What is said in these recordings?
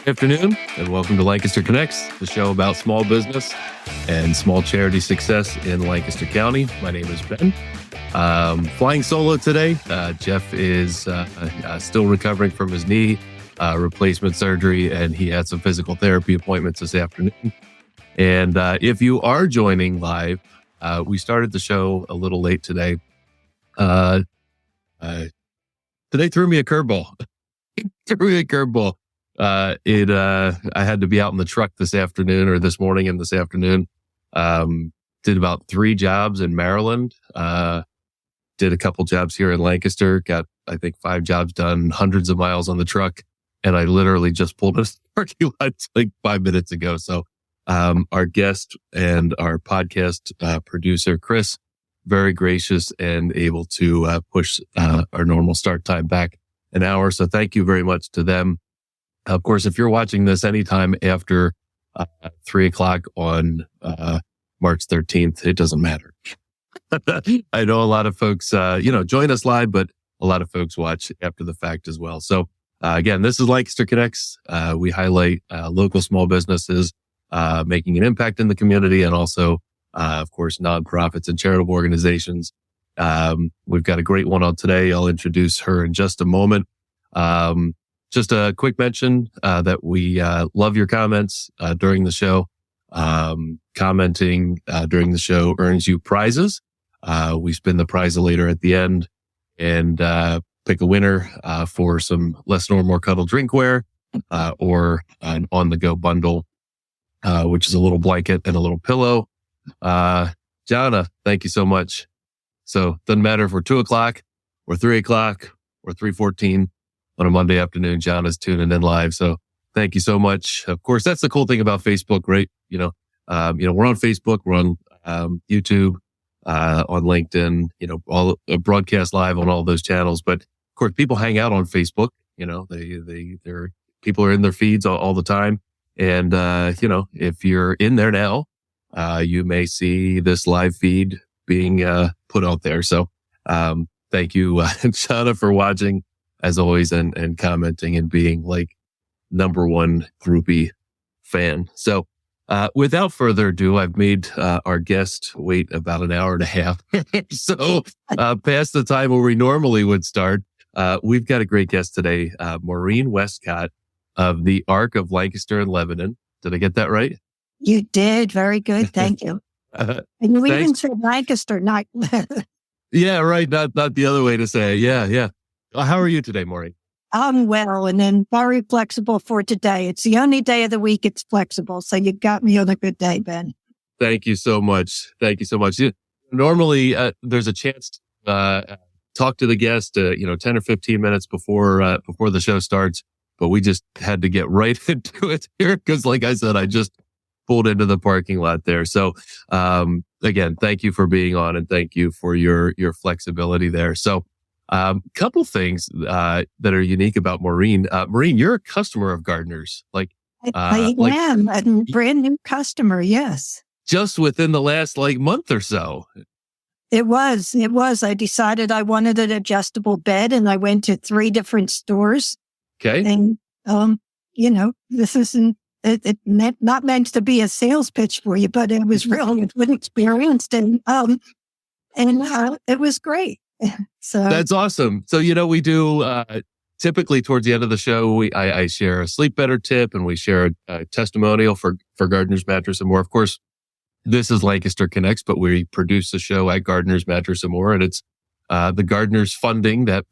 Good afternoon, and welcome to Lancaster Connects, the show about small business and small charity success in Lancaster County. My name is Ben. Flying solo today. Jeff is still recovering from his knee replacement surgery, and he had some physical therapy appointments this afternoon. And if you are joining live, we started the show a little late today. Today threw me a curveball. I had to be out in the truck this morning and this afternoon. Did about 3 jobs in Maryland. Did a couple jobs here in Lancaster. Got, I think, 5 jobs done, hundreds of miles on the truck. And I literally just pulled a parking lot like 5 minutes ago. So, our guest and our podcast producer, Chris, very gracious and able to push our normal start time back an hour. So thank you very much to them. Of course, if you're watching this anytime after 3 o'clock on March 13th, it doesn't matter. I know a lot of folks, join us live, but a lot of folks watch after the fact as well. So again, this is Lancaster Connects. We highlight local small businesses making an impact in the community, and also, of course, nonprofits and charitable organizations. We've got a great one on today. I'll introduce her in just a moment. Just a quick mention that we love your comments during the show. Commenting during the show earns you prizes. We spin the prize-a-later at the end and pick a winner for some Less Snore, More Cuddle drinkware or an on-the-go bundle, which is a little blanket and a little pillow. Jana, thank you so much. So doesn't matter if we're 2 o'clock or 3 o'clock or 3:14 on a Monday afternoon, Jana's tuning in live. So thank you so much. Of course, that's the cool thing about Facebook, right? We're on Facebook, we're on YouTube, on LinkedIn, all broadcast live on all those channels. But of course, people hang out on Facebook. People are in their feeds all the time. And, if you're in there now, you may see this live feed being put out there. So thank you, Shauna, for watching as always and commenting and being like number one groupie fan. So without further ado, I've made our guest wait about an hour and a half. So past the time where we normally would start, we've got a great guest today, Maureen Westcott of the Arc of Lancaster and Lebanon. Did I get that right? You did. Very good. Thank you. And you even said Lancaster, not Yeah, right. Not the other way to say it. Yeah. How are you today, Maureen? I'm well, and then very flexible for today. It's the only day of the week it's flexible. So you got me on a good day, Ben. Thank you so much. Normally, there's a chance to talk to the guest, 10 or 15 minutes before the show starts. But we just had to get right into it here because, like I said, I just pulled into the parking lot there. So, again, thank you for being on, and thank you for your flexibility there. So, couple things that are unique about Maureen. Maureen, you're a customer of Gardeners. I am a brand new customer. Yes, just within the last month or so. It was. I decided I wanted an adjustable bed, and I went to 3 different stores. Okay. And, this isn't, not meant to be a sales pitch for you, but it was really a good experience. And it was great. So that's awesome. So, we do, typically towards the end of the show, I share a sleep better tip, and we share a testimonial for Gardeners Mattress and More. Of course, this is Lancaster Connects, but we produce the show at Gardeners Mattress and More, and it's the Gardeners funding that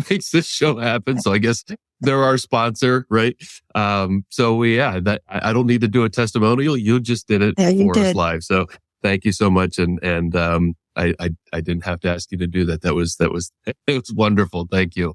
makes this show happen. So I guess they're our sponsor, right? I don't need to do a testimonial. You just did it for us live. So thank you so much. And I didn't have to ask you to do that. It was wonderful. Thank you.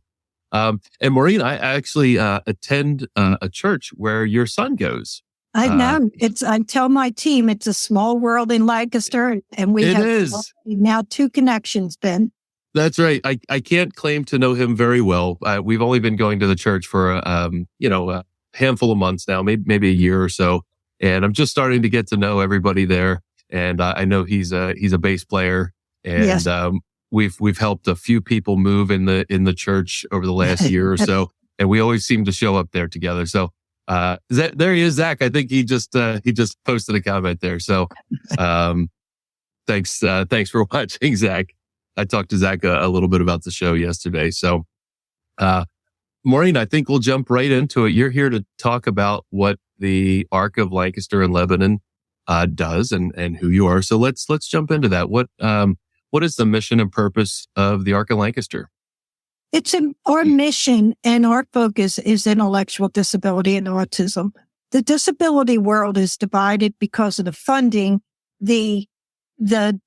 And Maureen, I actually attend a church where your son goes. I know. I tell my team it's a small world in Lancaster, and we have now 2 connections, Ben. That's right. I can't claim to know him very well. We've only been going to the church for a handful of months now, maybe a year or so, and I'm just starting to get to know everybody there. And I know he's a bass player, and yes. We've helped a few people move in the church over the last year or so, and we always seem to show up there together. So There he is, Zach. I think he just posted a comment there. So, thanks for watching, Zach. I talked to Zach a little bit about the show yesterday. So, Maureen, I think we'll jump right into it. You're here to talk about what the Arc of Lancaster and Lebanon does and who you are. So let's jump into that. What is the mission and purpose of the Arc of Lancaster? Our mission and our focus is intellectual disability and autism. The disability world is divided because of the funding. The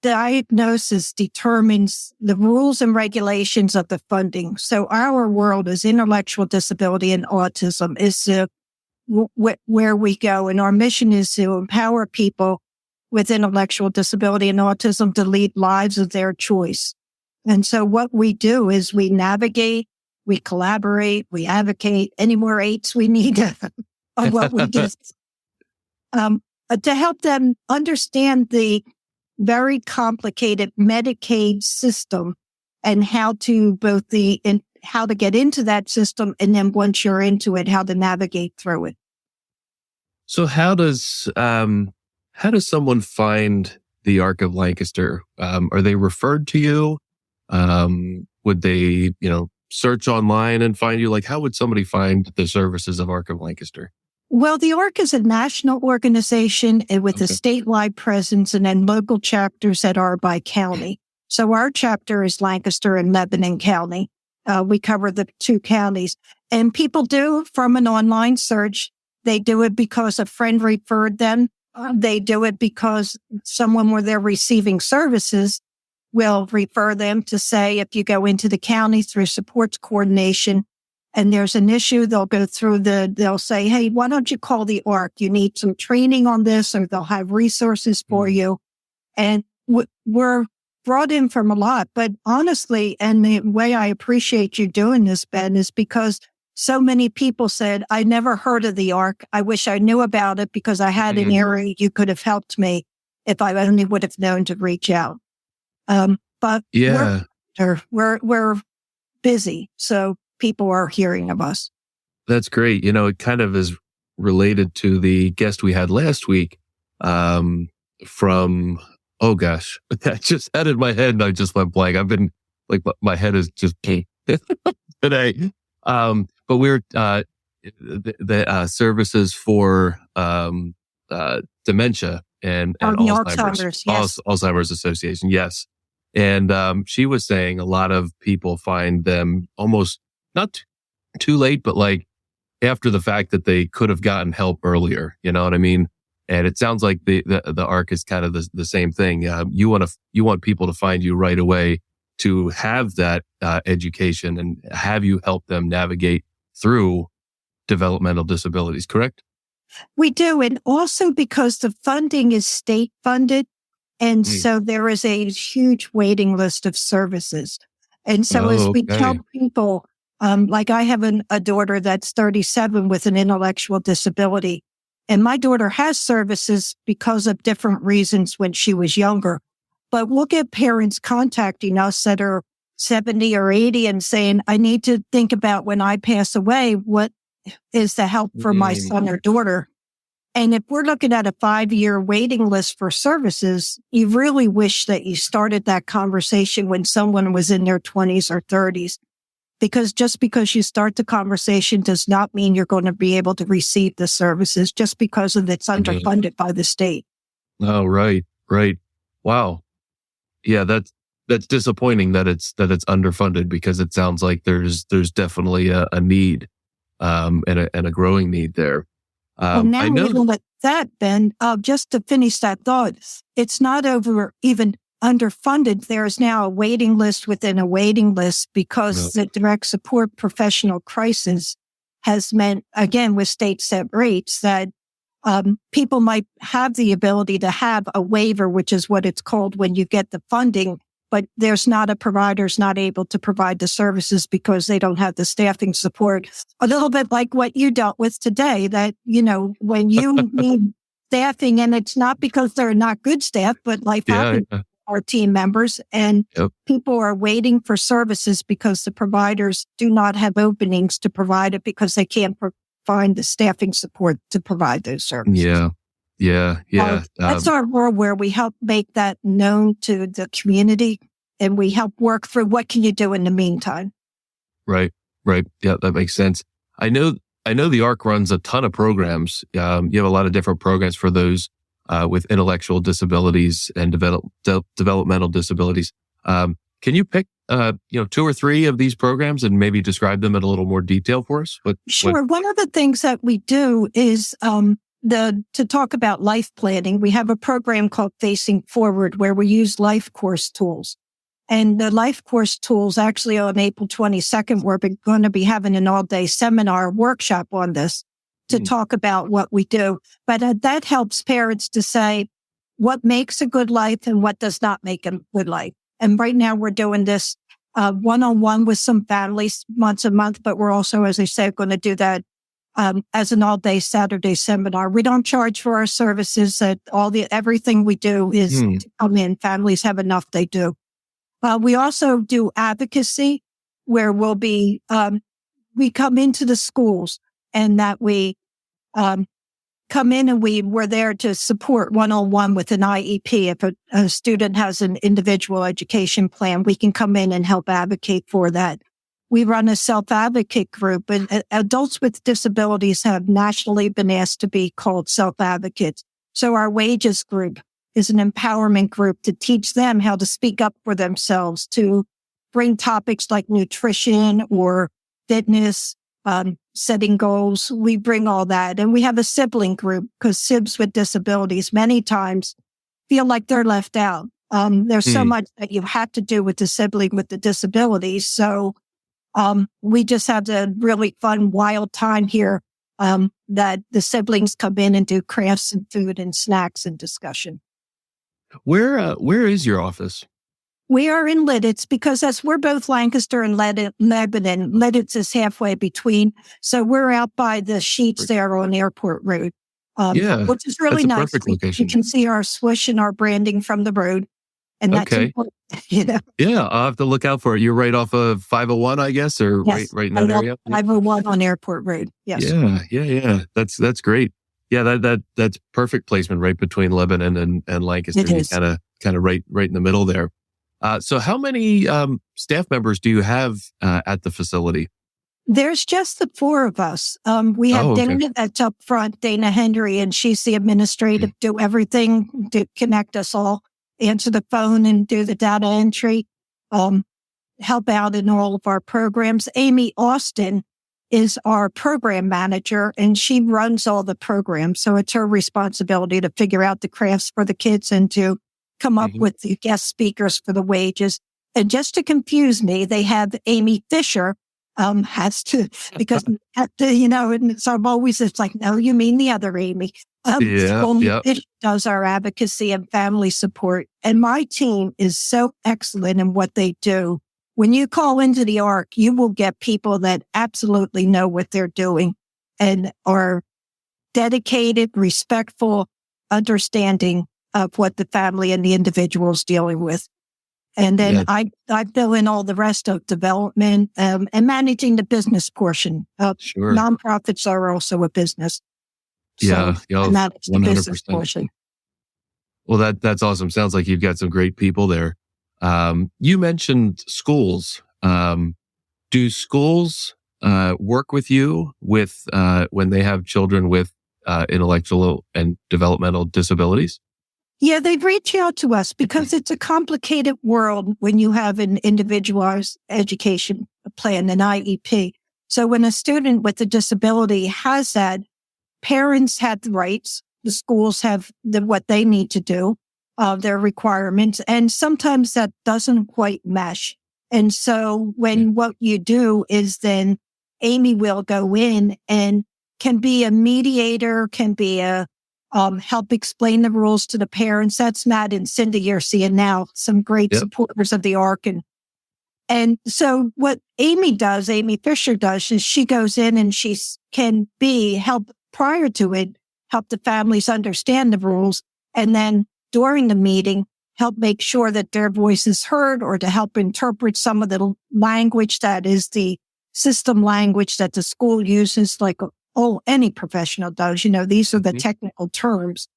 diagnosis determines the rules and regulations of the funding. So our world is intellectual disability and autism is where we go. And our mission is to empower people with intellectual disability and autism to lead lives of their choice. And so what we do is we navigate, we collaborate, we advocate, any more eights we need on what we do to help them understand the very complicated Medicaid system and how to how to get into that system. And then once you're into it, how to navigate through it. So how does someone find the Arc of Lancaster? Are they referred to you? Would they, search online and find you? Like, how would somebody find the services of Arc of Lancaster? Well, the ARC is a national organization with a statewide presence and then local chapters that are by county. So our chapter is Lancaster and Lebanon County. We cover the two counties. And people do from an online search. They do it because a friend referred them. They do it because someone where they're receiving services will refer them to say, if you go into the county through supports coordination and there's an issue, they'll go through they'll say, hey, why don't you call the ARC? You need some training on this, or they'll have resources for you. And we're brought in from a lot. But honestly, and the way I appreciate you doing this, Ben, is because so many people said, I never heard of the ARC. I wish I knew about it because I had an area you could have helped me if I only would have known to reach out. But yeah, we're busy. So people are hearing of us. That's great. It kind of is related to the guest we had last week, from, oh gosh, I just had it in my head and I just went blank. I've been like, my head is just today. But we're, the services for, dementia and Alzheimer's, yes. Alzheimer's Association. Yes. And, she was saying a lot of people find them almost not too late, but like after the fact that they could have gotten help earlier. You know what I mean? And it sounds like the ARC is kind of the same thing. You want people to find you right away to have that education and have you help them navigate through developmental disabilities, correct? We do. And also because the funding is state funded. And so there is a huge waiting list of services. And so as we tell people, like I have a daughter that's 37 with an intellectual disability. And my daughter has services because of different reasons when she was younger. But we'll get parents contacting us that are 70 or 80 and saying, I need to think about when I pass away, what is the help for my son or daughter? And if we're looking at a 5-year waiting list for services, you really wish that you started that conversation when someone was in their 20s or 30s. Because just because you start the conversation does not mean you're going to be able to receive the services just because of it's underfunded by the state. Oh, right. Wow. Yeah, that's disappointing that it's underfunded, because it sounds like there's definitely a need, and a growing need there. And now even with that, Ben, just to finish that thought, it's not even underfunded. There is now a waiting list within a waiting list because the direct support professional crisis has meant, again, with state set rates, that people might have the ability to have a waiver, which is what it's called when you get the funding, but provider's not able to provide the services because they don't have the staffing support. A little bit like what you dealt with today, that, when you need staffing, and it's not because they're not good staff, but life happens to our team members, and people are waiting for services because the providers do not have openings to provide it because they can't find the staffing support to provide those services. Yeah. That's our role, where we help make that known to the community, and we help work through what can you do in the meantime. Right. Yeah, that makes sense. I know the ARC runs a ton of programs. You have a lot of different programs for those with intellectual disabilities and developmental disabilities. Can you pick 2 or 3 of these programs and maybe describe them in a little more detail for us? Sure. One of the things that we do is to talk about life planning. We have a program called Facing Forward, where we use life course tools. And the life course tools, actually on April 22nd, we're going to be having an all-day seminar workshop on this to talk about what we do. But that helps parents to say what makes a good life and what does not make a good life. And right now we're doing this one-on-one with some families once a month, but we're also, as I said, going to do that as an all-day Saturday seminar. We don't charge for our services. Everything we do is to come in. Families have enough, they do. We also do advocacy, where we come into the schools, and that we come in and we're there to support one-on-one with an IEP. If a student has an individual education plan, we can come in and help advocate for that. We run a self-advocate group, and adults with disabilities have nationally been asked to be called self-advocates. So our wages group is an empowerment group to teach them how to speak up for themselves, to bring topics like nutrition or fitness, setting goals. We bring all that. And we have a sibling group, because sibs with disabilities many times feel like they're left out. There's so much that you have to do with the sibling with the disabilities. So we just have a really fun, wild time here that the siblings come in and do crafts and food and snacks and discussion. Where is your office? We are in Lidditz, because we're both Lancaster and Lebanon. Lidditz is halfway between. So we're out by the sheets there on Airport Road, which is really nice. Perfect location. You can see our swoosh and our branding from the road. And that's important, Yeah, I'll have to look out for it. You're right off of 501, I guess, or yes, right in that area? 501 on Airport Road. Yes. Yeah. That's great. Yeah, that's perfect placement right between Lebanon and Lancaster. It is. Kind of right in the middle there. So how many staff members do you have at the facility? There's just the 4 of us. We have Dana that's up front, Dana Henry, and she's the administrative, do everything to connect us all, answer the phone and do the data entry, help out in all of our programs. Amy Austin is our program manager, and she runs all the programs. So it's her responsibility to figure out the crafts for the kids and to come up with the guest speakers for the wages. And just to confuse me, they have Amy Fisher, has to, because, and so I'm always, it's like, no, you mean the other Amy. Fisher does our advocacy and family support. And my team is so excellent in what they do. When you call into the ARC, you will get people that absolutely know what they're doing and are dedicated, respectful, understanding of what the family and the individual is dealing with. And then I fill in all the rest of development and managing the business portion. Sure. Nonprofits are also a business. So I manage the 100%. business portion. Well, that's awesome. Sounds like you've got some great people there. You mentioned schools. Do schools work with you with when they have children with intellectual and developmental disabilities? Yeah, they reach out to us because it's a complicated world when you have an individualized education plan, an IEP. So when a student with a disability has that, parents have the rights, the schools have what they need to do, their requirements, and sometimes that doesn't quite mesh. And so when what you do is then Amy will go in and can be a mediator, can be a help explain the rules to the parents. That's Matt and Cindy you're seeing now, some great supporters of the ARC. And so what Amy Fisher does, is she goes in and she can help prior to it, help the families understand the rules. And then during the meeting, help make sure that their voice is heard, or to help interpret some of the language that is the system language that the school uses, like any professional does. These are the technical terms.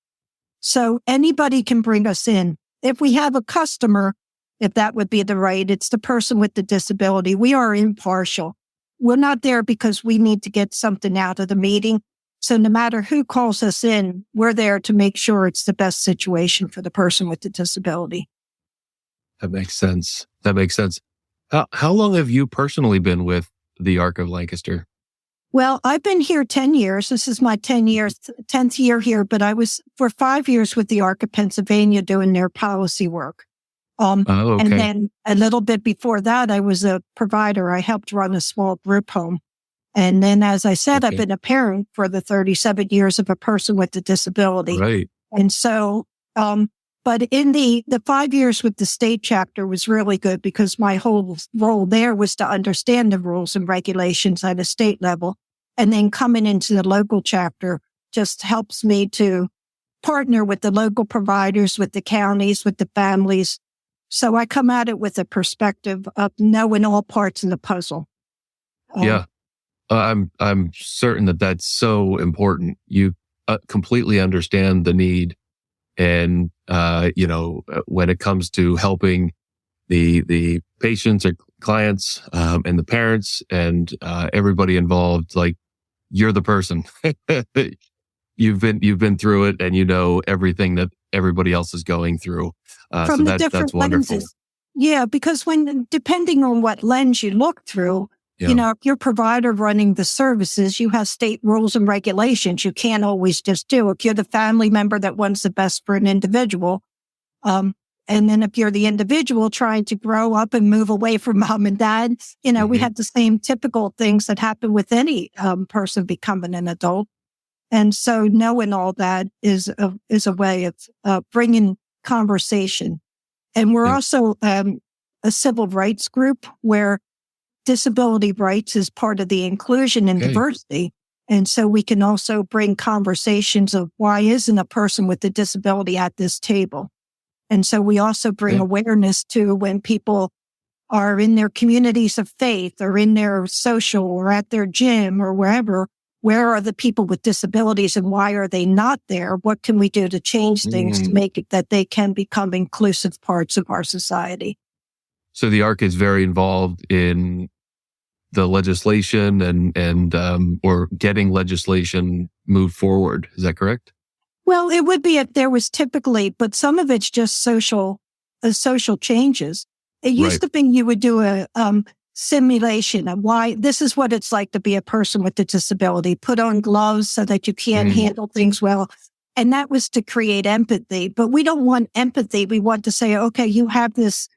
So anybody can bring us in. If we have a customer, if that would be it's the person with the disability. We are impartial. We're not there because we need to get something out of the meeting. So no matter who calls us in, we're there to make sure it's the best situation for the person with the disability. That makes sense. How long have you personally been with the ARC of Lancaster? Well, I've been here 10 years. This is my 10th year here, but I was for 5 years with the ARC of Pennsylvania doing their policy work. Okay. And then a little bit before that, I was a provider. I helped run a small group home. And then, as I said, I've been a parent for the 37 years of a person with a disability. Right. And so, but in the 5 years with the state chapter was really good because my whole role there was to understand the rules and regulations at a state level. And then coming into the local chapter just helps me to partner with the local providers, with the counties, with the families. So I come at it with a perspective of knowing all parts of the puzzle. Yeah. I'm certain that that's so important. You completely understand the need. And, when it comes to helping the patients or clients, and the parents and, everybody involved, like you're the person. You've been through it and you know everything that everybody else is going through. From the different that's wonderful. lenses. Yeah, because depending on what lens you look through, if you're provider running the services, you have state rules and regulations. You can't always just do. If you're the family member that wants the best for an individual, and then if you're the individual trying to grow up and move away from mom and dad, we have the same typical things that happen with any person becoming an adult. And so knowing all that is a way of bringing conversation. And we're also a civil rights group where disability rights is part of the inclusion and diversity. And so we can also bring conversations of why isn't a person with a disability at this table? And so we also bring awareness to when people are in their communities of faith or in their social or at their gym or wherever, where are the people with disabilities and why are they not there? What can we do to change things to make it that they can become inclusive parts of our society? So the ARC is very involved in the legislation and or getting legislation moved forward. Is that correct? Well, it would be if there was typically, but some of it's just social changes. It used to be you would do a simulation of why this is what it's like to be a person with a disability. Put on gloves so that you can't handle things well. And that was to create empathy. But we don't want empathy. We want to say, okay, you have this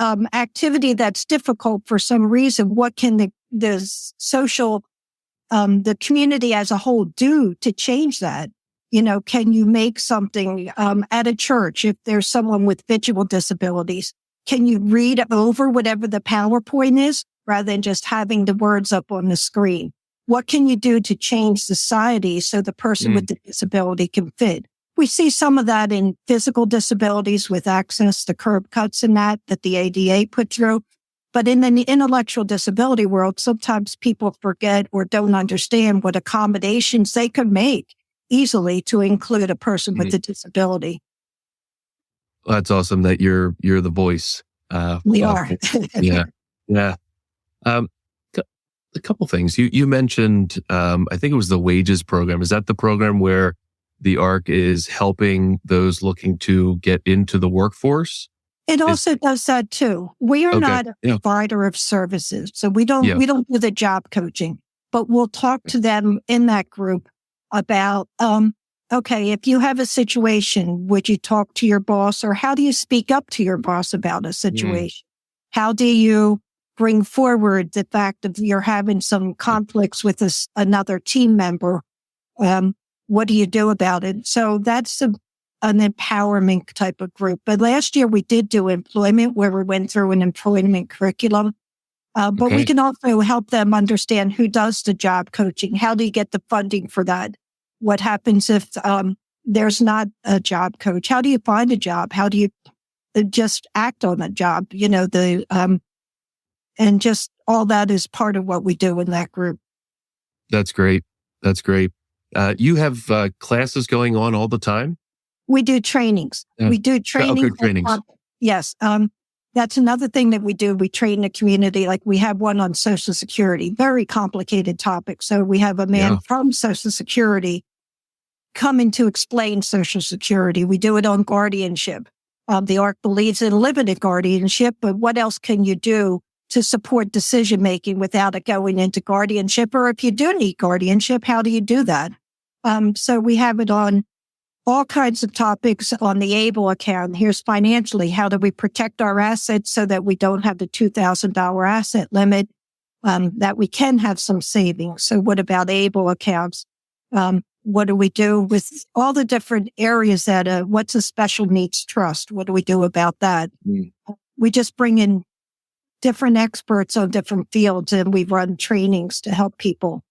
activity that's difficult for some reason. What can the social, the community as a whole do to change that? Can you make something at a church if there's someone with visual disabilities? Can you read over whatever the PowerPoint is rather than just having the words up on the screen? What can you do to change society so the person with the disability can fit? We see some of that in physical disabilities with access to curb cuts and that the ADA put through. But in the intellectual disability world, sometimes people forget or don't understand what accommodations they could make easily to include a person with a disability. Well, that's awesome that you're the voice. We are. Yeah. A couple things. You mentioned, I think it was the wages program. Is that the program where the ARC is helping those looking to get into the workforce? It also does that too. We are not a provider of services, so we don't do the job coaching, but we'll talk to them in that group about, okay, if you have a situation, would you talk to your boss or how do you speak up to your boss about a situation? How do you bring forward the fact that you're having some conflicts with another team member? What do you do about it? So that's an empowerment type of group. But last year we did do employment where we went through an employment curriculum. But we can also help them understand who does the job coaching. How do you get the funding for that? What happens if there's not a job coach? How do you find a job? How do you just act on a job? And just all that is part of what we do in that group. That's great. That's great. You have classes going on all the time? We do trainings. Yeah. We do training. Okay, trainings. Yes. That's another thing that we do. We train the community. Like we have one on Social Security, very complicated topic. So we have a man from Social Security coming to explain Social Security. We do it on guardianship. The ARC believes in limited guardianship, but what else can you do to support decision making without it going into guardianship? Or if you do need guardianship, how do you do that? So we have it on all kinds of topics on the ABLE account. Here's financially, how do we protect our assets so that we don't have the $2,000 asset limit, that we can have some savings. So what about ABLE accounts? What do we do with all the different areas that, what's a special needs trust? What do we do about that? We just bring in different experts on different fields, and we run trainings to help people.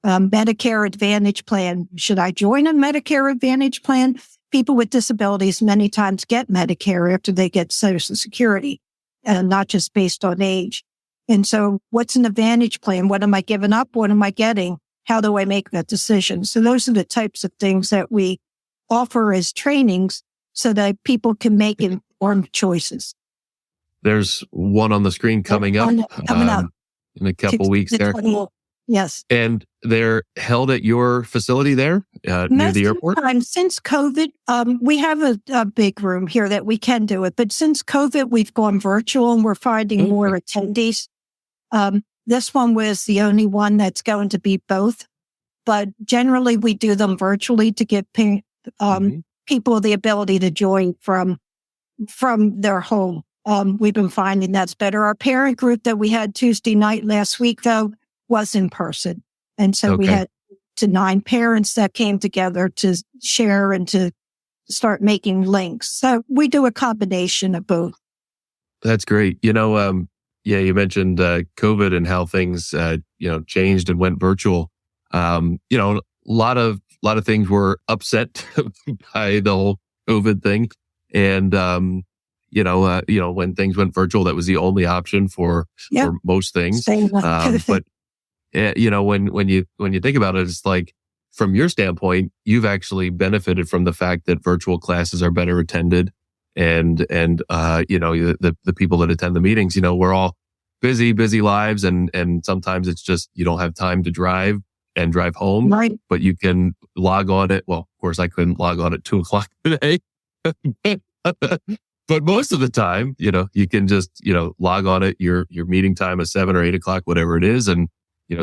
Medicare Advantage plan. Should I join a Medicare Advantage plan? People with disabilities many times get Medicare after they get Social Security, and not just based on age. And so what's an Advantage plan? What am I giving up? What am I getting? How do I make that decision? So those are the types of things that we offer as trainings so that people can make informed choices. There's one on the screen coming up in a couple weeks there. Yes. And they're held at your facility there near the airport? Since COVID, we have a big room here that we can do it. But since COVID, we've gone virtual and we're finding more attendees. This one was the only one that's going to be both. But generally, we do them virtually to give people the ability to join from their home. We've been finding that's better. Our parent group that we had Tuesday night last week, though, was in person. And so we had 9 parents that came together to share and to start making links. So we do a combination of both. That's great. You mentioned COVID and how things, changed and went virtual. A lot of things were upset by the whole COVID thing. And, when things went virtual, that was the only option for most things. But when you think about it, it's like, from your standpoint, you've actually benefited from the fact that virtual classes are better attended, and the people that attend the meetings, we're all busy lives, and sometimes it's just you don't have time to drive home, right? But you can log on at, well, of course I couldn't log on at 2:00 today, but most of the time, you can just log on at your meeting time at 7 or 8 o'clock, whatever it is, and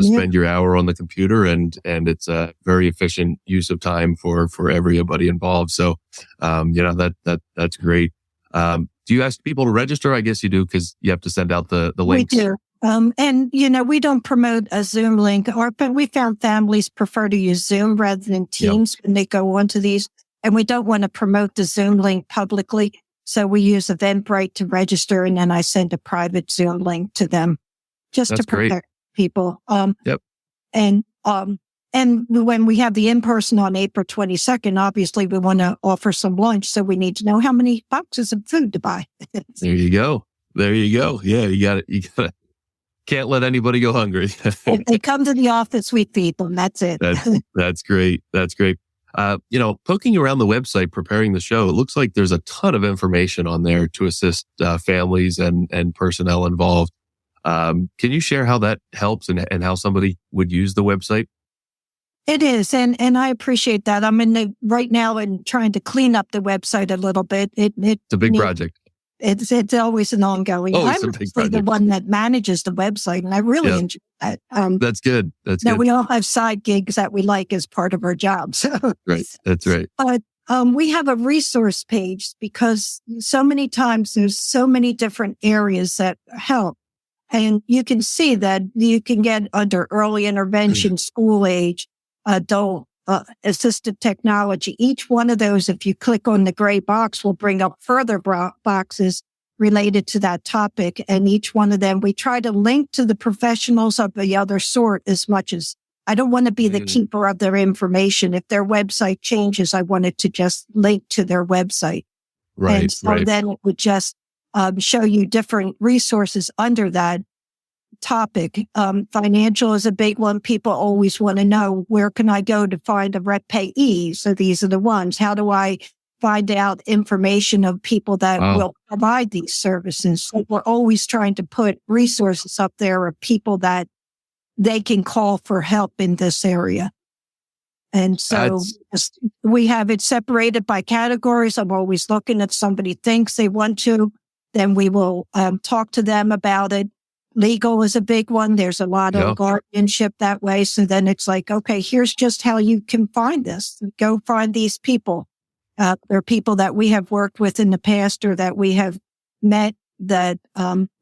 spend your hour on the computer, and it's a very efficient use of time for everybody involved. So, that's great. Do you ask people to register? I guess you do, because you have to send out the links. We do. And we don't promote a Zoom link, but we found families prefer to use Zoom rather than Teams when they go onto these. And we don't want to promote the Zoom link publicly. So we use Eventbrite to register, and then I send a private Zoom link to them just to protect people. And when we have the in-person on April 22nd, obviously we want to offer some lunch. So we need to know how many boxes of food to buy. There you go. Yeah, you got it. Can't let anybody go hungry. If they come to the office, we feed them. That's it. That's great. That's great. Poking around the website, preparing the show, it looks like there's a ton of information on there to assist families and personnel involved. Can you share how that helps and how somebody would use the website? It is. And I appreciate that. I'm right now in trying to clean up the website a little bit. It's a big project. It's always an ongoing. I'm actually the one that manages the website, and I really enjoy that. That's good. Good. We all have side gigs that we like as part of our job. So right. That's right. But we have a resource page because so many times there's so many different areas that help. And you can see that you can get under early intervention, school age, adult, assistive technology. Each one of those, if you click on the gray box, will bring up further boxes related to that topic. And each one of them, we try to link to the professionals of the other sort as much as I don't want to be the keeper of their information. If their website changes, I want it to just link to their website. Right. And so then it would just show you different resources under that topic. Financial is a big one. People always want to know, where can I go to find a rep payee? So these are the ones. How do I find out information of people that will provide these services? So we're always trying to put resources up there of people that they can call for help in this area. And so we have it separated by categories. I'm always looking if somebody thinks they want to, then we will talk to them about it. Legal is a big one. There's a lot of guardianship that way. So then it's like, okay, here's just how you can find this. Go find these people. There are people that we have worked with in the past or that we have met that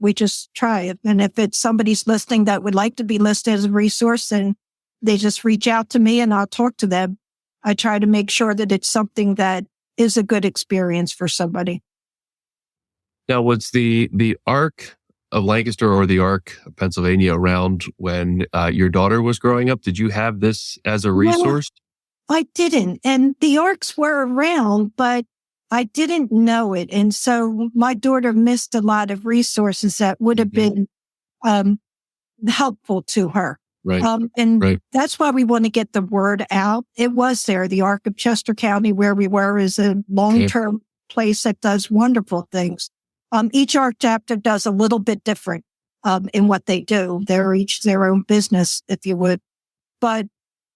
we just try it. And if it's somebody's listening that would like to be listed as a resource, then they just reach out to me and I'll talk to them. I try to make sure that it's something that is a good experience for somebody. Now, was the ARC of Lancaster or the ARC of Pennsylvania around when your daughter was growing up? Did you have this as a resource? No, I didn't. And the ARCs were around, but I didn't know it. And so my daughter missed a lot of resources that would have been helpful to her. Right. That's why we want to get the word out. It was there. The ARC of Chester County, where we were, is a long-term place that does wonderful things. Each ARC chapter does a little bit different in what they do. They're each their own business, if you would. But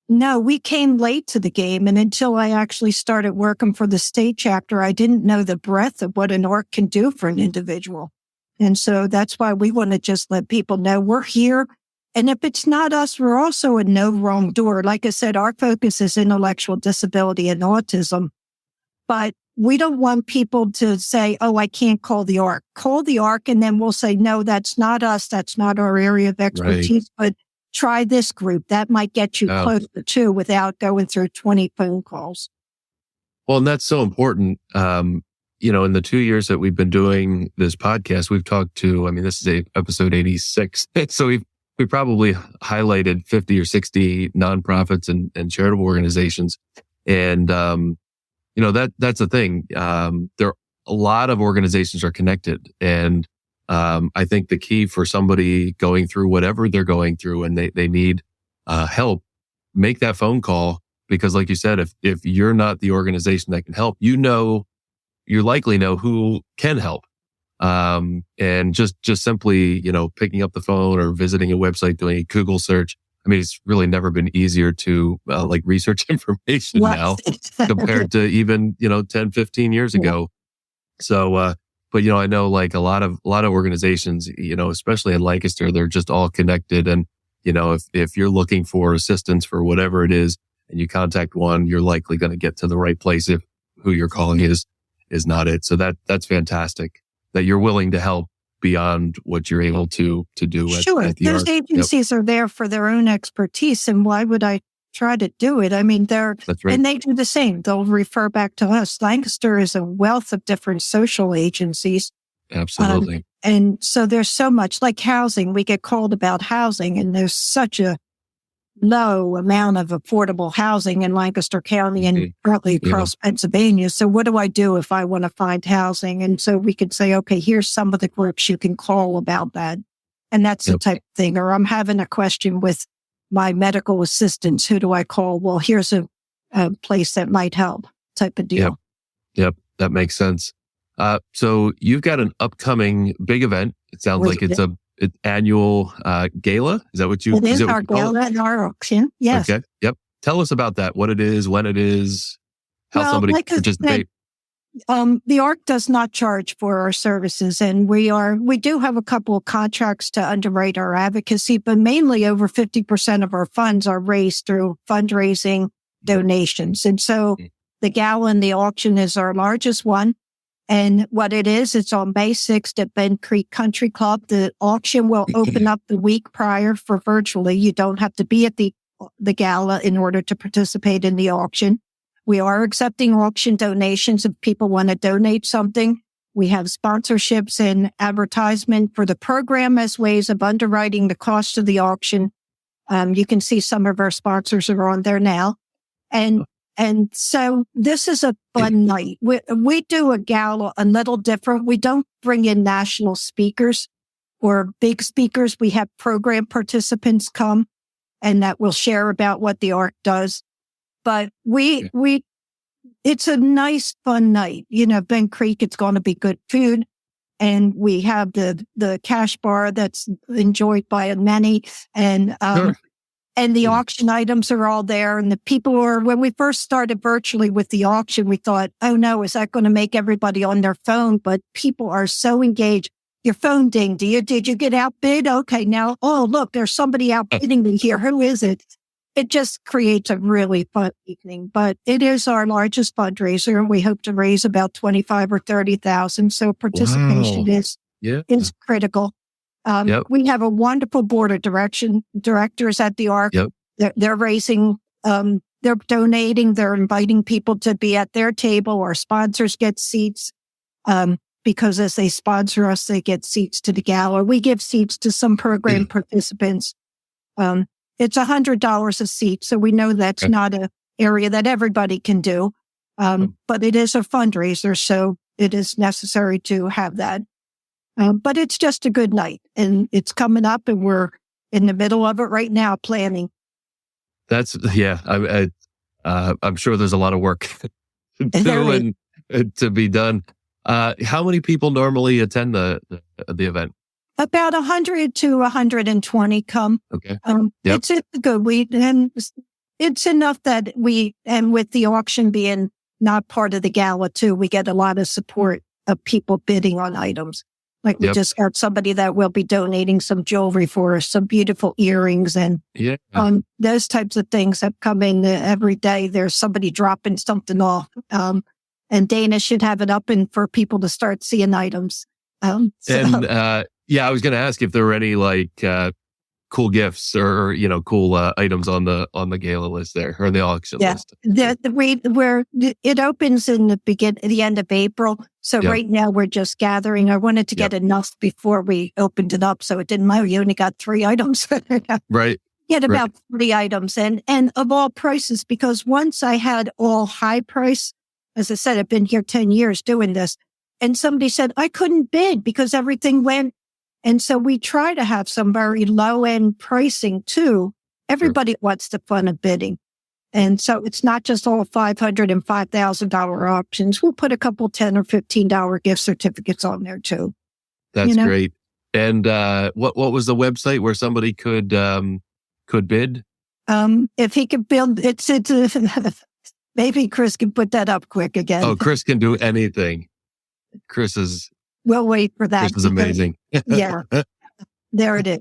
no, we came late to the game. And until I actually started working for the state chapter, I didn't know the breadth of what an ARC can do for an individual. And so that's why we want to just let people know we're here. And if it's not us, we're also a no wrong door. Like I said, our focus is intellectual disability and autism. But we don't want people to say, oh, I can't call the ARC. Call the ARC, and then we'll say, no, that's not us. That's not our area of expertise. Right. But try this group. That might get you closer to without going through 20 phone calls. Well, and that's so important. In the 2 years that we've been doing this podcast, we've talked to, this is episode 86. So we probably highlighted 50 or 60 nonprofits and charitable organizations. And, that's the thing. There are a lot of organizations are connected. And, I think the key for somebody going through whatever they're going through and they need, help, make that phone call. Because like you said, if you're not the organization that can help, you likely know who can help. And just simply, picking up the phone or visiting a website, doing a Google search. It's really never been easier to research information now compared to even, 10, 15 years ago. So, but I know like a lot of organizations, especially in Lancaster, they're just all connected. And, if you're looking for assistance for whatever it is and you contact one, you're likely going to get to the right place if who you're calling is not it. So that's fantastic that you're willing to help beyond what you're able to do. At the those ARC. agencies are there for their own expertise, and why would I try to do it? That's right. And they do the same. They'll refer back to us. Lancaster is a wealth of different social agencies. Absolutely. And so there's so much, like housing. We get called about housing, and there's such a low amount of affordable housing in Lancaster County and partly across Pennsylvania. So what do I do if I want to find housing? And so we could say, okay, here's some of the groups you can call about that. And that's the type of thing. Or I'm having a question with my medical assistants. Who do I call? Well, here's a place that might help, type of deal. Yep. That makes sense. So you've got an upcoming big event. It sounds like it's an annual gala. Is that what you? It is our gala and our auction. Yes. Okay. Yep. Tell us about that. What it is, when it is, how somebody can participate. The ARC does not charge for our services, and we do have a couple of contracts to underwrite our advocacy, but mainly over 50% of our funds are raised through fundraising donations. And so the gala and the auction is our largest one. And what it is, it's on May 6th at Bend Creek Country Club. The auction will open up the week prior for virtually. You don't have to be at the gala in order to participate in the auction. We are accepting auction donations if people want to donate something. We have sponsorships and advertisement for the program as ways of underwriting the cost of the auction. You can see some of our sponsors are on there now. And so this is a fun night. We do a gala a little different. We don't bring in national speakers. or big speakers. We have program participants come and that will share about what the ARC does. But it's a nice, fun night. Ben Creek, it's going to be good food. And we have the cash bar that's enjoyed by many. And, Sure. and the auction items are all there. And the people when we first started virtually with the auction, we thought, oh no, is that going to make everybody on their phone? But people are so engaged. Your phone dinged. Did you get outbid? Okay, now, oh, look, there's somebody outbidding me here. Who is it? It just creates a really fun evening, but it is our largest fundraiser, and we hope to raise about 25 or 30,000. So participation is critical. We have a wonderful board of directors at the ARC. Yep. They're raising, they're donating, they're inviting people to be at their table. Our sponsors get seats, because as they sponsor us, they get seats to the gala. We give seats to some program participants. It's $100 a seat, so we know that's not an area that everybody can do. But it is a fundraiser, so it is necessary to have that. But it's just a good night, and it's coming up, and we're in the middle of it right now planning. I'm sure there's a lot of work to be done. How many people normally attend the event? About 100 to 120 come. Okay. It's good. And it's enough that and with the auction being not part of the gala too, we get a lot of support of people bidding on items. Like we just got somebody that will be donating some jewelry for us, some beautiful earrings and those types of things that come in every day. There's somebody dropping something off. And Dana should have it up and for people to start seeing items. I was going to ask if there were any cool gifts or cool items on the gala list there or the auction list. It opens in the end of April. So right now we're just gathering. I wanted to get enough before we opened it up, so it didn't matter. You only got 3 items. Right. Get about 40 items and of all prices, because once I had all high price, as I said, I've been here 10 years doing this, and somebody said I couldn't bid because everything went. And so we try to have some very low-end pricing too. Everybody wants the fun of bidding. And so it's not just all $500 and $5,000 options. We'll put a couple $10 or $15 gift certificates on there too. That's great. And what was the website where somebody could bid? If he could build, it's maybe Chris can put that up quick again. Oh, Chris can do anything. We'll wait for that. This is amazing. Yeah. There it is.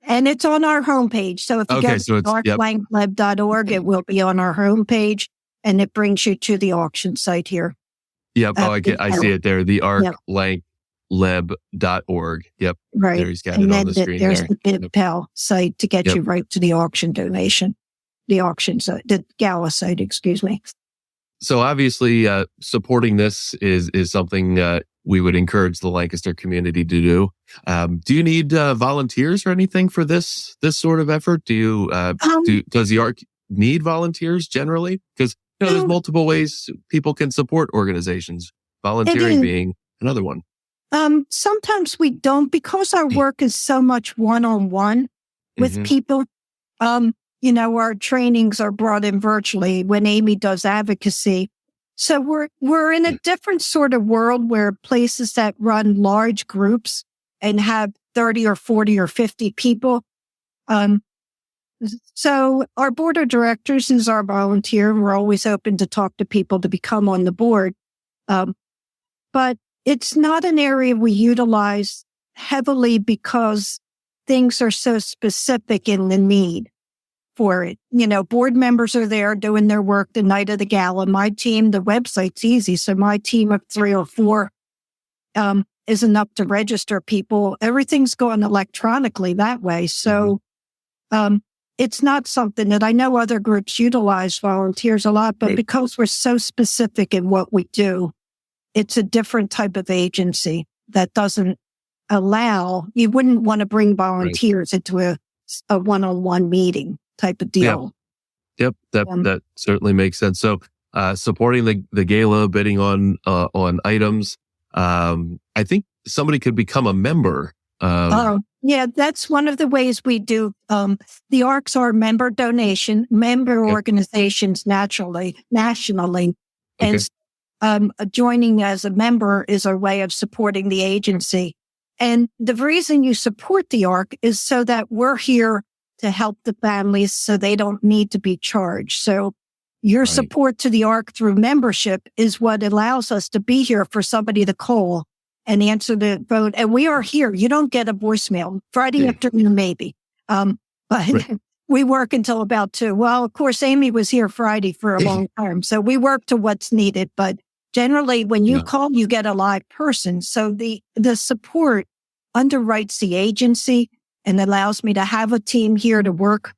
And it's on our homepage. So if you go to arclankleb.org, it will be on our homepage, and it brings you to the auction site here. Yep. I see it there. The arclankleb.org. Yep. Right. There, he's got it on the screen. There's the BidPal site to get you right to the auction donation. The auction site, the gala site, excuse me. So obviously, supporting this is something we would encourage the Lancaster community to do. Do you need volunteers or anything for this sort of effort? Does the ARC need volunteers generally? Because there's multiple ways people can support organizations. Volunteering being another one. Sometimes we don't, because our work is so much one-on-one with people. Our trainings are brought in virtually when Amy does advocacy. So we're in a different sort of world where places that run large groups and have 30 or 40 or 50 people. So our board of directors is our volunteer. We're always open to talk to people to become on the board. But it's not an area we utilize heavily because things are so specific in the need for it. Board members are there doing their work the night of the gala. My team, the website's easy. So my team of 3 or 4 is enough to register people. Everything's going electronically that way. So it's not something that I know other groups utilize volunteers a lot, but because we're so specific in what we do, it's a different type of agency that doesn't allow, you wouldn't want to bring volunteers into a one-on-one meeting type of deal. Yep. That certainly makes sense. So, supporting the gala, bidding on items. I think somebody could become a member Yeah, that's one of the ways we do. The ARCs are member Yep. organizations nationally. Okay. And joining as a member is a way of supporting the agency. And the reason you support the ARC is so that we're here to help the families so they don't need to be charged. So your Right. support to the ARC through membership is what allows us to be here for somebody to call and answer the phone. And we are here. You don't get a voicemail. Friday afternoon, maybe. But Right. we work until about 2. Well, of course, Amy was here Friday for a long time. So we work to what's needed. But generally, when you Yeah. call, you get a live person. So the support underwrites the agency and allows me to have a team here to work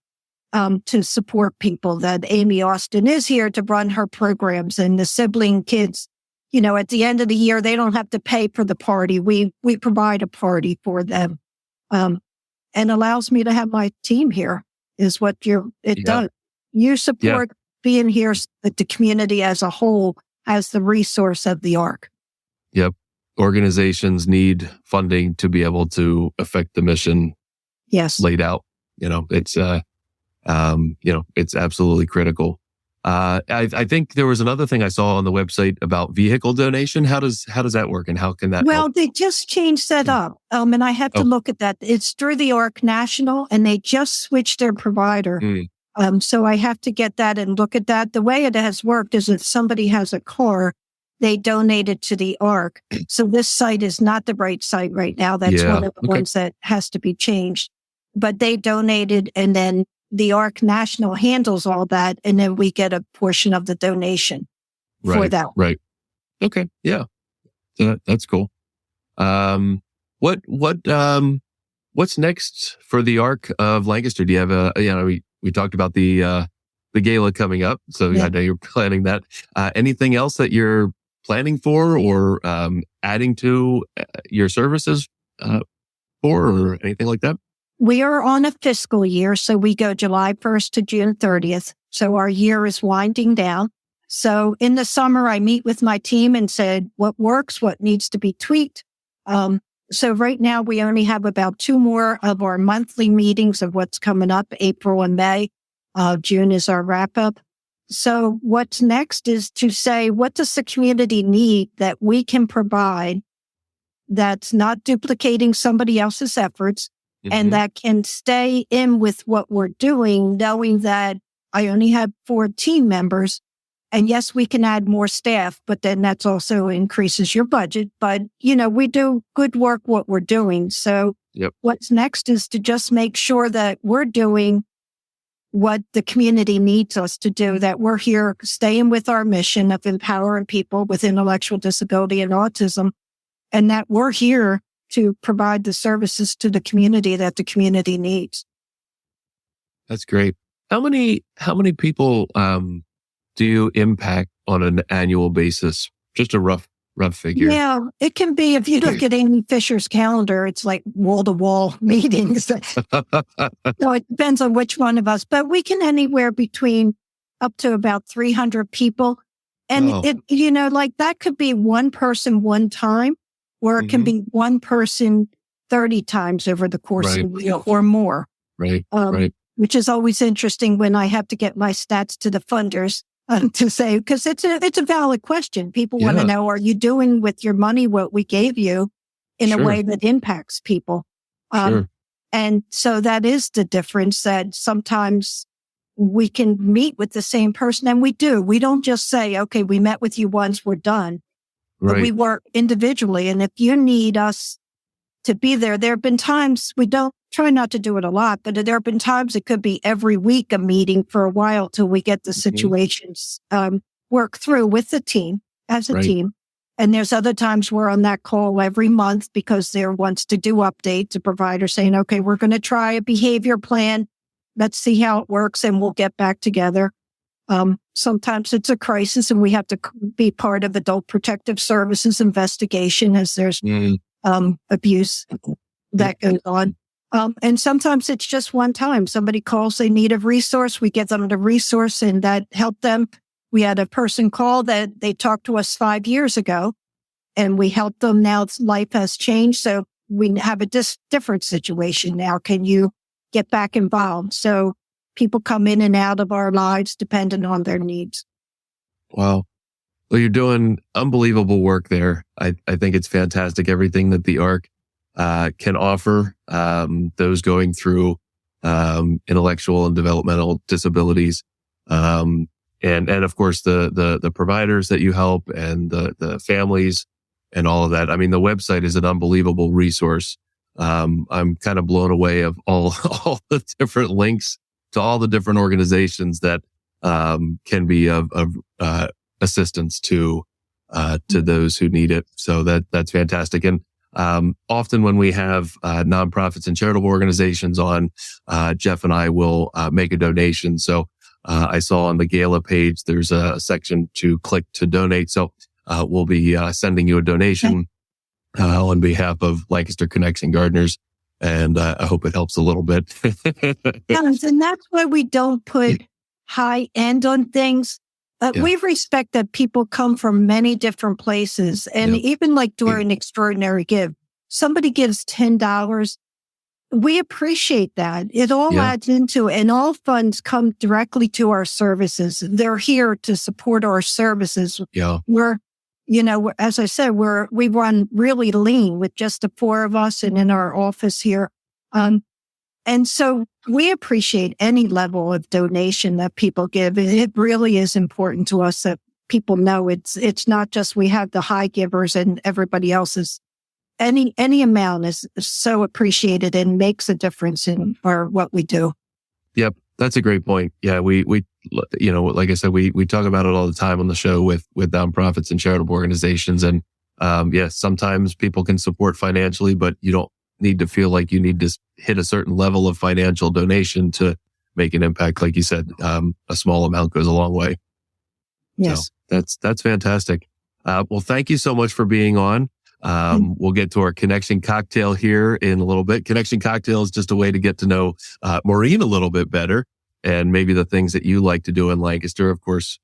to support people. That Amy Austin is here to run her programs, and the sibling kids, at the end of the year, they don't have to pay for the party. We provide a party for them, and allows me to have my team here is what it Yeah. does. You support being here so that the community as a whole has the resource of the ARC. Yep. Organizations need funding to be able to affect the mission Yes. laid out. It's it's absolutely critical. I think there was another thing I saw on the website about vehicle donation. How does that work, and how can that Well, help? they just changed that up. And I have to look at that. It's through the ARC National, and they just switched their provider. So I have to get that and look at that. The way it has worked is if somebody has a car, they donate it to the ARC. So this site is not the right site right now. That's one of the ones that has to be changed. But they donated, and then the ARC National handles all that, and then we get a portion of the donation for that. Right. Okay. Yeah. That's cool. What's next for the ARC of Lancaster? Do you have we talked about the gala coming up, so I know you're planning that. Anything else that you're planning for, or adding to your services for, or anything like that? We are on a fiscal year, so we go July 1st to June 30th. So our year is winding down. So in the summer, I meet with my team and said, what works, what needs to be tweaked. So right now we only have about 2 more of our monthly meetings of what's coming up, April and May. June is our wrap up. So what's next is to say, what does the community need that we can provide that's not duplicating somebody else's efforts, and that can stay in with what we're doing, knowing that I only have 4 team members. And yes, we can add more staff, but then that's also increases your budget. But, we do good work what we're doing. So what's next is to just make sure that we're doing what the community needs us to do, that we're here staying with our mission of empowering people with intellectual disability and autism, and that we're here to provide the services to the community that the community needs. That's great. How many people do you impact on an annual basis? Just a rough figure. Yeah, it can be. If you look at Amy Fisher's calendar, it's like wall-to-wall meetings. So it depends on which one of us, but we can anywhere between up to about 300 people. And that could be one person one time, or it can be one person 30 times over the course of the year or more. Right. Which is always interesting when I have to get my stats to the funders to say, because it's a valid question. People want to know, are you doing with your money what we gave you in a way that impacts people? And so that is the difference, that sometimes we can meet with the same person, and we do. We don't just say, okay, we met with you once, we're done. But we work individually. And if you need us to be there have been times, we don't try not to do it a lot, but there have been times it could be every week a meeting for a while till we get the situations worked through with the team as a team. And there's other times we're on that call every month because there wants to do updates, a provider saying, okay, we're going to try a behavior plan. Let's see how it works, and we'll get back together. Sometimes it's a crisis and we have to be part of Adult Protective Services investigation as there's abuse that goes on. And sometimes it's just one time. Somebody calls, they need a resource. We give them the resource, and that helped them. We had a person call that they talked to us 5 years ago, and we helped them. Now life has changed. So we have a different situation now. Can you get back involved? So people come in and out of our lives depending on their needs. Wow. Well, you're doing unbelievable work there. I think it's fantastic. Everything that the ARC can offer those going through intellectual and developmental disabilities, and of course the providers that you help and the families and all of that. I mean, the website is an unbelievable resource. I'm kind of blown away of all the different links to all the different organizations that can be of assistance to those who need it. So that's fantastic. And often when we have nonprofits and charitable organizations on, Jeff and I will make a donation. So I saw on the gala page there's a section to click to donate. So we'll be sending you a donation on behalf of Lancaster Connection Gardeners. And I hope it helps a little bit. Yes, and that's why we don't put high end on things. We respect that people come from many different places. And even like during Extraordinary Give, somebody gives $10. We appreciate that. It all adds into it. And all funds come directly to our services. They're here to support our services. Yeah. We're, as I said, we run really lean with just the four of us and in our office here. And so we appreciate any level of donation that people give. It really is important to us that people know it's not just we have the high givers and everybody else is. Any amount is so appreciated and makes a difference in what we do. Yep. That's a great point. Yeah. We like I said, we talk about it all the time on the show with nonprofits and charitable organizations. And, sometimes people can support financially, but you don't need to feel like you need to hit a certain level of financial donation to make an impact. Like you said, a small amount goes a long way. Yes. So that's fantastic. Well, thank you so much for being on. We'll get to our Connection Cocktail here in a little bit. Connection Cocktail is just a way to get to know Maureen a little bit better and maybe the things that you like to do in Lancaster. Of course,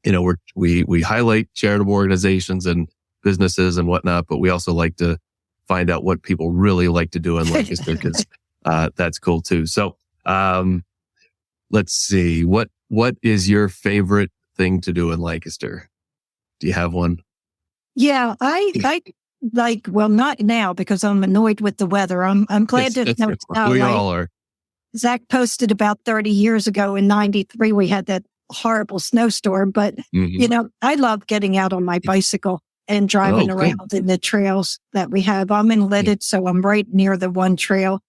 we highlight charitable organizations and businesses and whatnot, but we also like to find out what people really like to do in Lancaster because that's cool too. So let's see. What is your favorite thing to do in Lancaster? Do you have one? Yeah, I well, not now because I'm annoyed with the weather. I'm glad to know it's now. We all are. Zach posted about 30 years ago in 93, we had that horrible snowstorm, but I love getting out on my bicycle and driving around in the trails that we have. I'm in Lidditz, so I'm right near the one trail,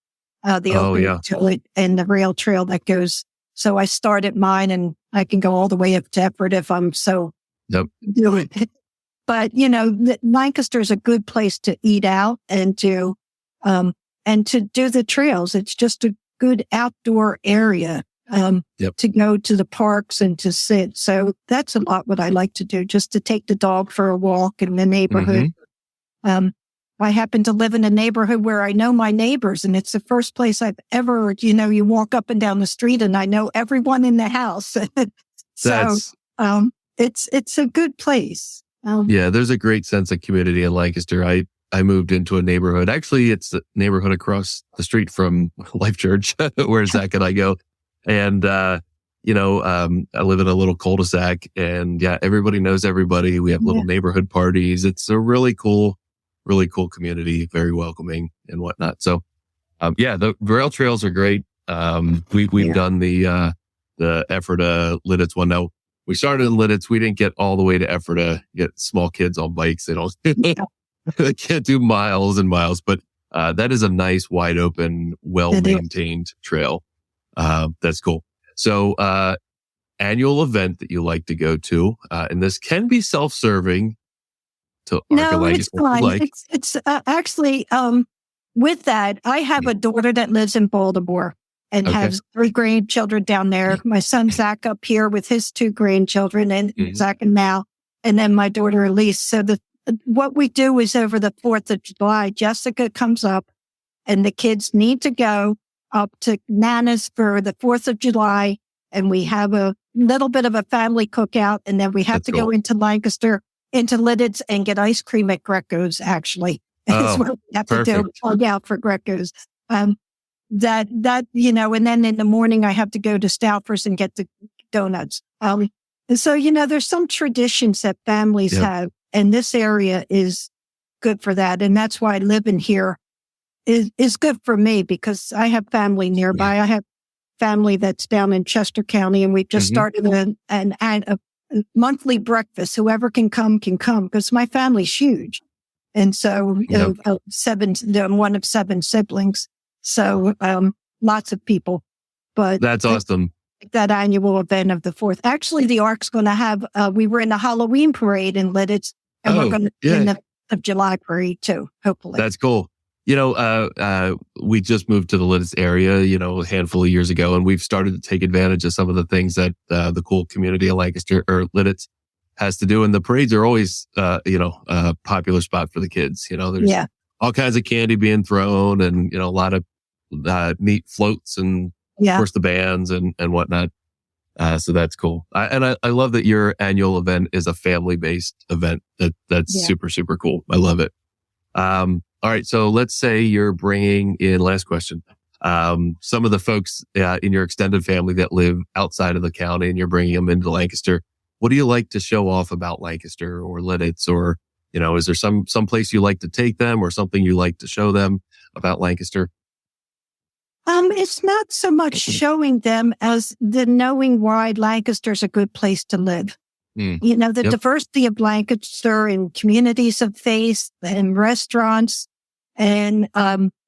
the opening to it and the rail trail that goes. So I start at mine and I can go all the way up to Effort if I'm so doing it. But, Lancaster is a good place to eat out and to do the trails. It's just a good outdoor area, to go to the parks and to sit. So that's a lot what I like to do, just to take the dog for a walk in the neighborhood. I happen to live in a neighborhood where I know my neighbors, and it's the first place I've ever, you walk up and down the street and I know everyone in the house. So, it's a good place. There's a great sense of community in Lancaster. I moved into a neighborhood. Actually, it's the neighborhood across the street from Life Church, where Zach and I go. And, I live in a little cul-de-sac and everybody knows everybody. We have little neighborhood parties. It's a really cool community, very welcoming and whatnot. So, the rail trails are great. We've done the Ephrata Lidditz one. Now, we started in Lidditz. We didn't get all the way to Ephrata, get small kids on bikes. They can't do miles and miles, but that is a nice, wide open, well-maintained trail. That's cool. So, annual event that you like to go to, and this can be self-serving. No, it's fine. It's actually, with that, I have a daughter that lives in Baltimore and has 3 grandchildren down there. My son, Zach, up here with his 2 grandchildren and Zach and Mal, and then my daughter, Elise. So what we do is over the 4th of July, Jessica comes up and the kids need to go up to Nana's for the 4th of July. And we have a little bit of a family cookout. And then we have to go into Lancaster, into Lidditz and get ice cream at Greco's, actually. is Oh, what we have to do. perfect. Plug out for Greco's. And then in the morning I have to go to Stouffer's and get the donuts. And so, there's some traditions that families Yep. have, and this area is good for that. And that's why living here is good for me, because I have family nearby. Yeah. I have family that's down in Chester County, and we've just Mhm. started a monthly breakfast. Whoever can come, because my family's huge. And so Yep. I'm one of 7 siblings. So lots of people. But That's awesome. that annual event of the 4th. Actually, the ARC's going to have, we were in the Halloween parade in Lidditz, and we're going to be in the 4th of July parade too, hopefully. That's cool. We just moved to the Lidditz area, a handful of years ago, and we've started to take advantage of some of the things that the cool community of Lancaster or Lidditz has to do. And the parades are always, a popular spot for the kids. There's all kinds of candy being thrown, and, a lot of neat floats, and of course the bands and whatnot. So that's cool. I love that your annual event is a family-based event. That's super, super cool. I love it. All right. So let's say you're bringing in, last question, some of the folks in your extended family that live outside of the county, and you're bringing them into Lancaster. What do you like to show off about Lancaster or Lidditz? Or, is there some place you like to take them, or something you like to show them about Lancaster? It's not so much showing them as the knowing why Lancaster's a good place to live. The diversity of Lancaster and communities of faith and restaurants, and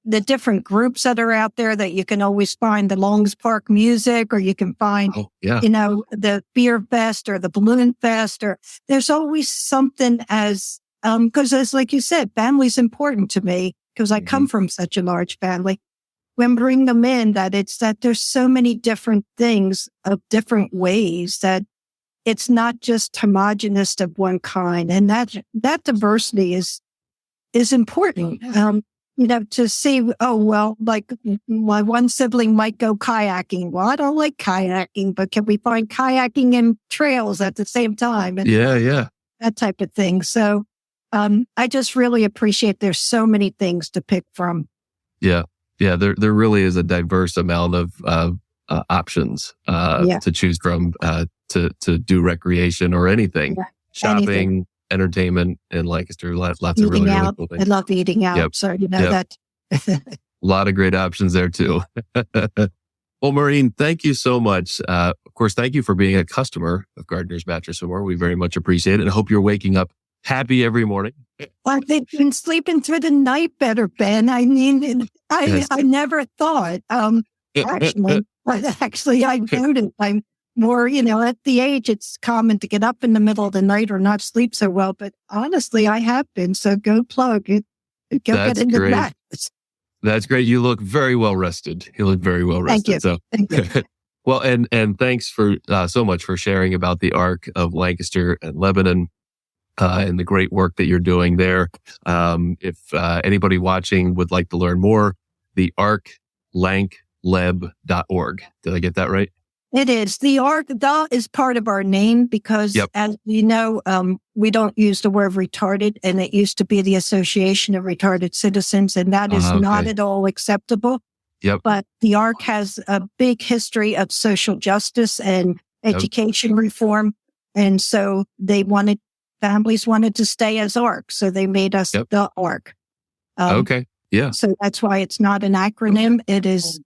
the different groups that are out there that you can always find, the Longs Park music, or you can find, the Beer Fest or the Balloon Fest, or there's always something because as like you said, family's important to me because I come from such a large family. When bring them in, that there's so many different things of different ways that it's not just homogenous of one kind. And that diversity is important. To see, like my one sibling might go kayaking. Well, I don't like kayaking, but can we find kayaking and trails at the same time? And that type of thing. So, I just really appreciate there's so many things to pick from. Yeah. Yeah. There really is a diverse amount of options, to choose from, to do recrecreation or anything, shopping, entertainment in Lancaster. Lots of really cool things. I love eating out. Yep. So, that. A lot of great options there too. Well, Maureen, thank you so much. Of course, thank you for being a customer of Gardener's Mattress and More. We very much appreciate it, and I hope you're waking up happy every morning. Well, they've been sleeping through the night better, Ben. I mean, I never thought, actually, I noticed I'm more, at the age, it's common to get up in the middle of the night or not sleep so well. But honestly, I have been. So go plug it. Go get into that. That's great. You look very well rested. Thank you. So, thank you. Well, and thanks for so much for sharing about the ARC of Lancaster and Lebanon. And the great work that you're doing there. If anybody watching would like to learn more, the arclankleb.org. Did I get that right? It is. The ARC, is part of our name because, as you know, we don't use the word retarded, and it used to be the Association of Retarded Citizens, and that is not at all acceptable. Yep. But the ARC has a big history of social justice and education reform. And so families wanted to stay as ARC, so they made us the ARC. So that's why it's not an acronym. It is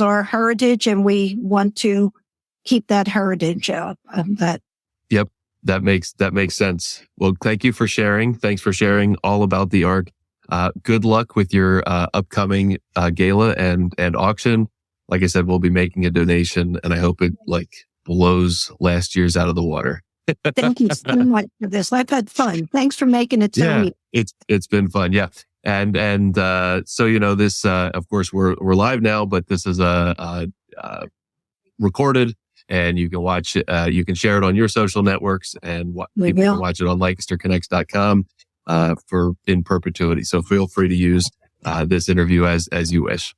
our heritage, and we want to keep that heritage of that. Yep, that makes sense. Well, thank you for sharing. Thanks for sharing all about the ARC. Good luck with your upcoming gala and auction. Like I said, we'll be making a donation, and I hope it blows last year's out of the water. Thank you so much for this. I've had fun. Thanks for making it so easy. It's been fun. Yeah. And so, this, of course, we're live now, but this is recorded, and you can watch it. You can share it on your social networks, and people can watch it on LancasterConnects.com, in perpetuity. So feel free to use, this interview as you wish.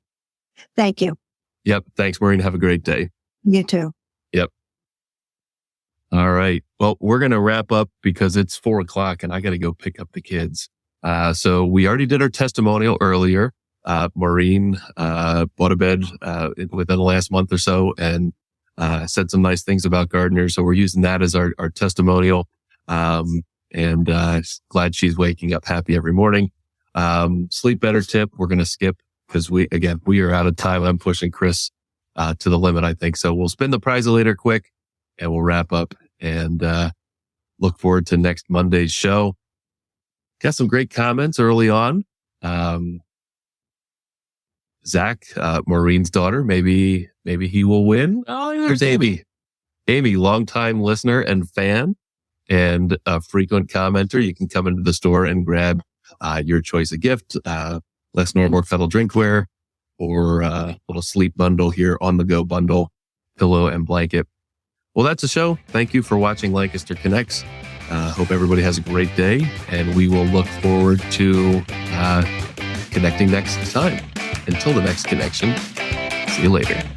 Thank you. Yep. Thanks, Maureen. Have a great day. You too. Yep. All right. Well, we're going to wrap up because it's 4:00 and I got to go pick up the kids. So we already did our testimonial earlier. Maureen bought a bed within the last month or so and said some nice things about gardeners. So we're using that as our testimonial. And glad she's waking up happy every morning. Sleep better tip. We're going to skip because we are out of time. I'm pushing Chris to the limit, I think. So we'll spin the prize later quick and we'll wrap up and look forward to next Monday's show. Got some great comments early on. Zach, Maureen's daughter, maybe he will win. Oh, there's Amy. Amy, longtime listener and fan and a frequent commenter. You can come into the store and grab your choice of gift, less normal kettle drinkware, or a little sleep bundle here, on the go bundle, pillow and blanket. Well, that's the show. Thank you for watching Lancaster Connects. Hope everybody has a great day, and we will look forward to connecting next time. Until the next connection, see you later.